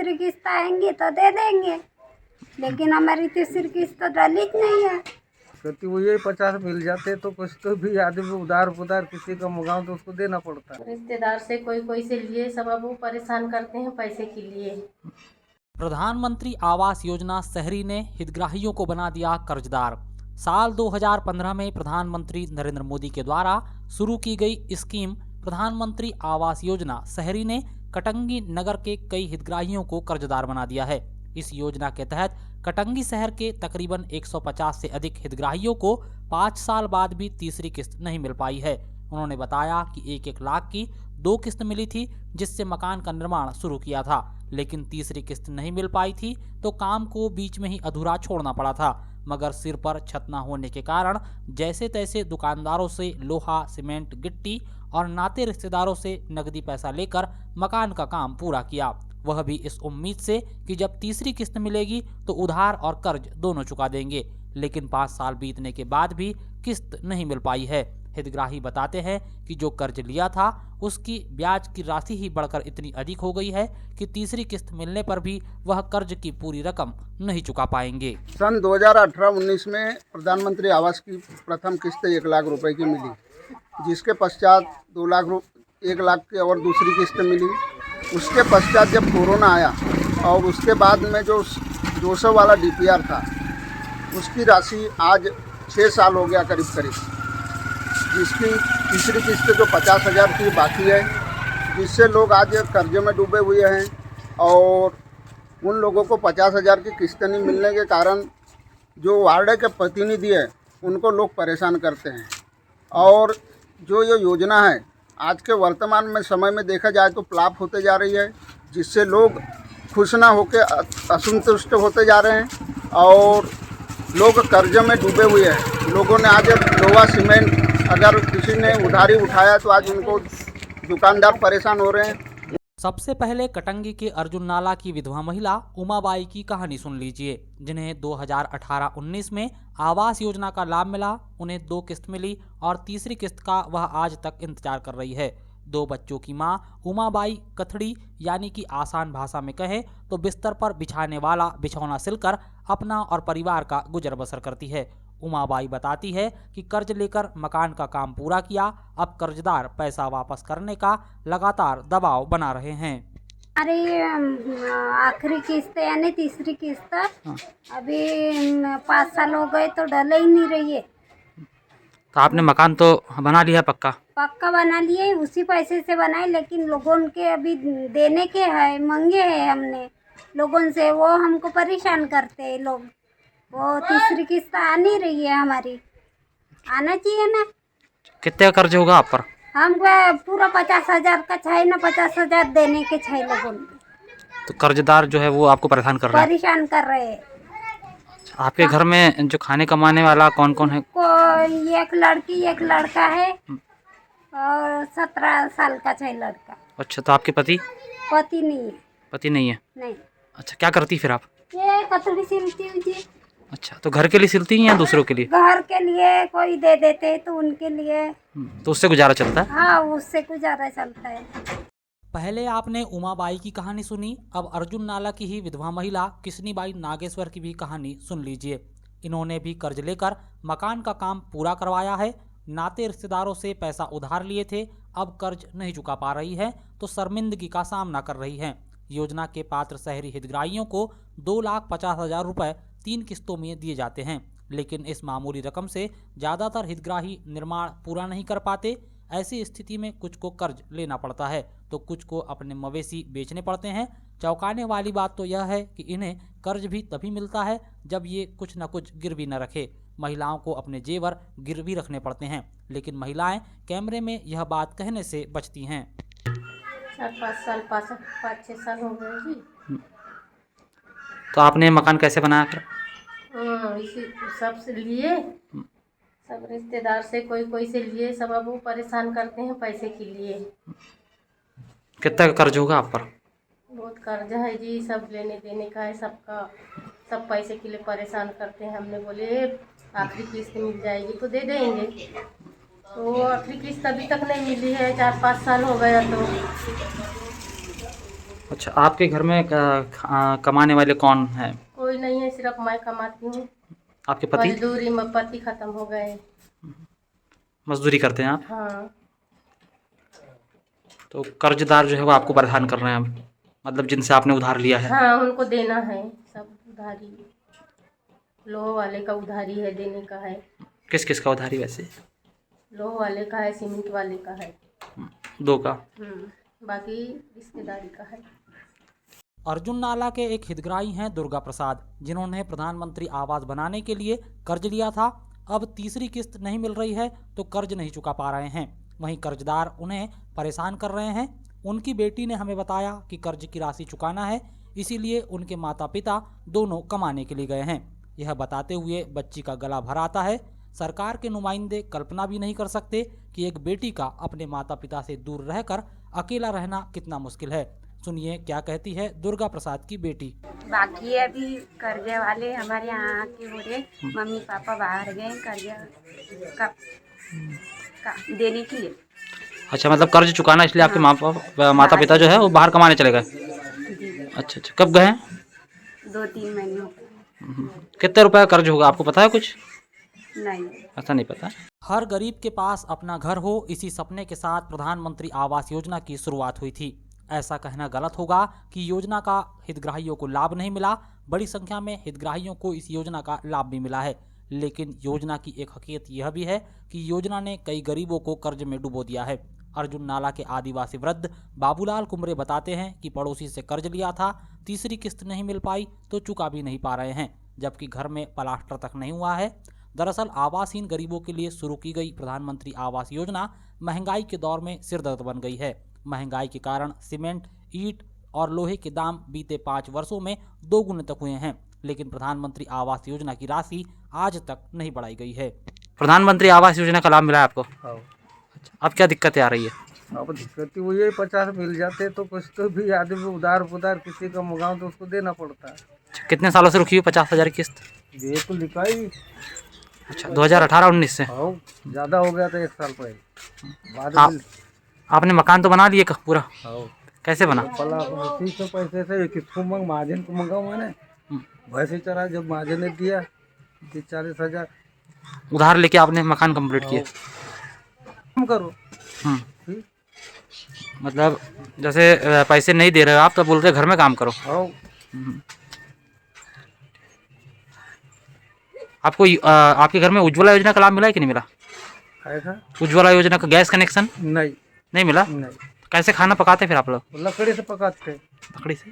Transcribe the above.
तीसरी किस्त आएंगी तो दे देंगे, लेकिन हमारी तीसरी किस्त तो डली नहीं है। कहती वो यही 50 मिल जाते तो कुछ तो भी आदमी उधार किसी का मंगाओ तो उसको देना पड़ता है। रिश्तेदार से कोई से लिए सब अब वो परेशान करते हैं पैसे के लिए। प्रधानमंत्री आवास योजना शहरी ने हितग्राहियों को बना दिया कर्जदार। साल 2015 में प्रधानमंत्री नरेंद्र मोदी के द्वारा शुरू की गई स्कीम प्रधानमंत्री आवास योजना शहरी ने कटंगी नगर के कई हितग्राहियों को कर्जदार बना दिया है। इस योजना के तहत कटंगी शहर के तकरीबन 150 से अधिक हितग्राहियों को 5 साल बाद भी तीसरी किस्त नहीं मिल पाई है। उन्होंने बताया कि 1-1 लाख की 2 किस्त मिली थी, जिससे मकान का निर्माण शुरू किया था, लेकिन तीसरी किस्त नहीं मिल पाई थी तो काम को बीच में ही अधूरा छोड़ना पड़ा था। मगर सिर पर छत न होने के कारण जैसे तैसे दुकानदारों से लोहा, सीमेंट, गिट्टी और नाते रिश्तेदारों से नकदी पैसा लेकर मकान का काम पूरा किया, वह भी इस उम्मीद से कि जब तीसरी किस्त मिलेगी तो उधार और कर्ज दोनों चुका देंगे। लेकिन 5 साल बीतने के बाद भी किस्त नहीं मिल पाई है। हितग्राही बताते हैं कि जो कर्ज लिया था उसकी ब्याज की राशि ही बढ़कर इतनी अधिक हो गई है कि तीसरी किस्त मिलने पर भी वह कर्ज की पूरी रकम नहीं चुका पाएंगे। सन 2018-19 में प्रधानमंत्री आवास की प्रथम किस्त 1 लाख रुपए की मिली, जिसके पश्चात 1 लाख की और दूसरी किस्त मिली। उसके पश्चात जब कोरोना आया और उसके बाद में जो 200 वाला DPR था, उसकी राशि आज 6 साल हो गया करीब, जिसकी तीसरी किस्त जो 50,000 की बाकी है, जिससे लोग आज कर्जे में डूबे हुए हैं। और उन लोगों को 50,000 की किस्त नहीं मिलने के कारण जो वार्ड के प्रतिनिधि हैं उनको लोग परेशान करते हैं। और जो ये योजना है आज के वर्तमान में समय में देखा जाए तो फ्लॉप होते जा रही है, जिससे लोग खुश ना होकर असंतुष्ट होते जा रहे हैं और लोग कर्जे में डूबे हुए हैं। लोगों ने आज लोहा, सीमेंट अगर किसी ने उधारी उठाया तो आज उनको दुकानदार परेशान हो रहे हैं। सबसे पहले कटंगी के अर्जुन नाला की विधवा महिला उमाबाई की कहानी सुन लीजिए, जिन्हें 2018-19 में आवास योजना का लाभ मिला। उन्हें 2 किस्त मिली और तीसरी किस्त का वह आज तक इंतजार कर रही है। 2 बच्चों की मां उमाबाई कथड़ी, यानी कि आसान भाषा में कहें तो बिस्तर पर बिछाने वाला बिछौना सिलकर अपना और परिवार का गुजर बसर करती है। उमाबाई बताती है कि कर्ज लेकर मकान का काम पूरा किया, अब कर्जदार पैसा वापस करने का लगातार दबाव बना रहे हैं। अरे आखिरी किस्त यानी तीसरी किस्त अभी 5 साल हो गए तो डले ही नहीं रही है। तो आपने मकान तो बना लिया पक्का बना लिए, उसी पैसे से बनाए, लेकिन लोगों के अभी देने के है, मंगे हैं हमने लोगों से, वो हमको परेशान करते हैं लोग। वो तीसरी किस्त आ नहीं रही है हमारी, आना चाहिए ना। कितने का कर्ज होगा आप पर? हमको पूरा 50,000 का चाहिए ना, 50,000 देने के चाहिए लोगों को। तो कर्जदार जो है वो आपको परेशान कर रहा है? परेशान कर रहे हैं। आपके घर में जो खाने कमाने वाला कौन कौन है? कोई एक लड़की एक लड़का है और 17 साल का चाहिए लड़का। अच्छा, तो आपके पति? पति नहीं है। पति नहीं है? नहीं। अच्छा, क्या करती फिर आप? ये कतड़ी सिलती हूँ जी। अच्छा, तो घर के लिए सिलती हैं या दूसरों के लिए? घर के लिए कोई दे देते तो उनके लिए। तो उससे गुजारा चलता है? हाँ, उससे गुजारा चलता है। पहले आपने उमाबाई की कहानी सुनी, अब अर्जुन नाला की ही विधवा महिला किशनीबाई नागेश्वर की भी कहानी सुन लीजिए। इन्होंने भी कर्ज लेकर मकान का काम पूरा करवाया है। नाते रिश्तेदारों से पैसा उधार लिए थे, अब कर्ज नहीं चुका पा रही है तो शर्मिंदगी का सामना कर रही हैं। योजना के पात्र शहरी हितग्राहियों को 2,50,000 रुपये 3 किस्तों में दिए जाते हैं, लेकिन इस मामूली रकम से ज़्यादातर हितग्राही निर्माण पूरा नहीं कर पाते। ऐसी स्थिति में कुछ को कर्ज लेना पड़ता है तो कुछ को अपने मवेशी बेचने पड़ते हैं। चौंकाने वाली बात तो यह है कि इन्हें कर्ज भी तभी मिलता है जब ये कुछ न कुछ गिरवी न रखे। महिलाओं को अपने जेवर गिरवी रखने पड़ते हैं, लेकिन महिलाएं कैमरे में यह बात कहने से बचती हैं। 5-6 साल हो गए जी। तो आपने मकान कैसे बनाया फिर? इसी सब से लिए, सब रिश्तेदार से कोई से लिए, सब अब वो परेशान करते हैं पैसे के लिए। कितना का कर्ज होगा आप पर? बहुत कर्ज है जी, सब लेने देने का है सबका, सब पैसे के लिए परेशान करते हैं। हमने बोले आखिरी किस्त मिल जाएगी तो दे देंगे, तो आखिरी किस्त अभी तक नहीं मिली है, 4-5 साल हो गया। तो अच्छा, आपके घर में कमाने वाले कौन हैं? कोई नहीं है, सिर्फ मैं कमाती हूँ। आपके पति मजदूरी में पति खत्म हो गए। मजदूरी करते हैं आप? हाँ। तो कर्जदार जो है वो आपको परेशान कर रहे हैं अब, मतलब जिनसे आपने उधार लिया है? हाँ, उनको देना है सब उधारी। लोह वाले का उधारी है, देने का है। किस किस का उधारी वैसे? लोह वाले का है, सीमेंट वाले का है। 2 का। बाकी रिश्तेदारी का है। अर्जुन नाला के एक हितग्राही हैं दुर्गा प्रसाद, जिन्होंने प्रधानमंत्री आवास बनाने के लिए कर्ज लिया था। अब तीसरी किस्त नहीं मिल रही है तो कर्ज नहीं चुका पा रहे हैं। वहीं कर्जदार उन्हें परेशान कर रहे हैं। उनकी बेटी ने हमें बताया कि कर्ज की राशि चुकाना है, इसीलिए उनके माता पिता दोनों कमाने के लिए गए हैं। यह बताते हुए बच्ची का गला भर आता है। सरकार के नुमाइंदे कल्पना भी नहीं कर सकते कि एक बेटी का अपने माता पिता से दूर रहकर अकेला रहना कितना मुश्किल है। सुनिए क्या कहती है दुर्गा प्रसाद की बेटी। बाकी है अभी कर्जे वाले हमारे यहाँ के हो रहे, मम्मी पापा बाहर गए कर्जा का देने के लिए। अच्छा, मतलब कर्ज चुकाना, इसलिए आपके माता पिता जो है वो बाहर कमाने चले गए? अच्छा, कब गए हैं? 2-3 महीने हो गए। कितने रुपए का कर्ज होगा, आपको पता है कुछ? नहीं, ऐसा नहीं पता। हर गरीब के पास अपना घर हो, इसी सपने के साथ प्रधानमंत्री आवास योजना की शुरुआत हुई थी। ऐसा कहना गलत होगा कि योजना का हितग्राहियों को लाभ नहीं मिला। बड़ी संख्या में हितग्राहियों को इस योजना का लाभ भी मिला है, लेकिन योजना की एक हकीकत यह भी है कि योजना ने कई गरीबों को कर्ज में डुबो दिया है। अर्जुन नाला के आदिवासी वृद्ध बाबूलाल कुमरे बताते हैं कि पड़ोसी से कर्ज लिया था, तीसरी किस्त नहीं मिल पाई तो चुका भी नहीं पा रहे हैं, जबकि घर में प्लास्टर तक नहीं हुआ है। दरअसल आवासहीन गरीबों के लिए शुरू की गई प्रधानमंत्री आवास योजना महंगाई के दौर में सिरदर्द बन गई है। महंगाई के कारण सीमेंट, ईंट और लोहे के दाम बीते 5 वर्षों में 2 गुने तक हुए हैं, लेकिन प्रधानमंत्री आवास योजना की राशि आज तक नहीं बढ़ाई गई है। प्रधानमंत्री आवास योजना का लाभ मिला है आपको? हाँ। अच्छा, अब क्या दिक्कतें आ रही है? अब दिक्कत ही वही है, 50 मिल जाते तो कुछ तो भी आदमी उधार किसी का मंगाओ तो उसको देना पड़ता है। अच्छा, कितने सालों से रुकी हुई 50,000 की किस्त? ये तो लिखा ही। अच्छा, 2018-19 से? हाँ, ज़्यादा हो गया था 1 साल पहले। बाद में आपने मकान तो बना लिए पूरा? हाँ। कैसे बना? पला उसी से पैसे से किसको महाजन को मंगाऊँ मैंने, वैसे चला जब महाजन ने दिया 40,000 उधार लेके आपने मकान कंप्लीट किया? काम करो। मतलब जैसे पैसे नहीं दे रहे हो आप तो बोल रहे घर में काम करो। हाँ। आपको आपके घर में उज्ज्वला योजना का लाभ मिला है कि नहीं मिला? ऐसा उज्ज्वला योजना का गैस कनेक्शन नहीं मिला? नहीं, कैसे खाना पकाते फिर आप लोग? लकड़ी से पकाते। लकड़ी से?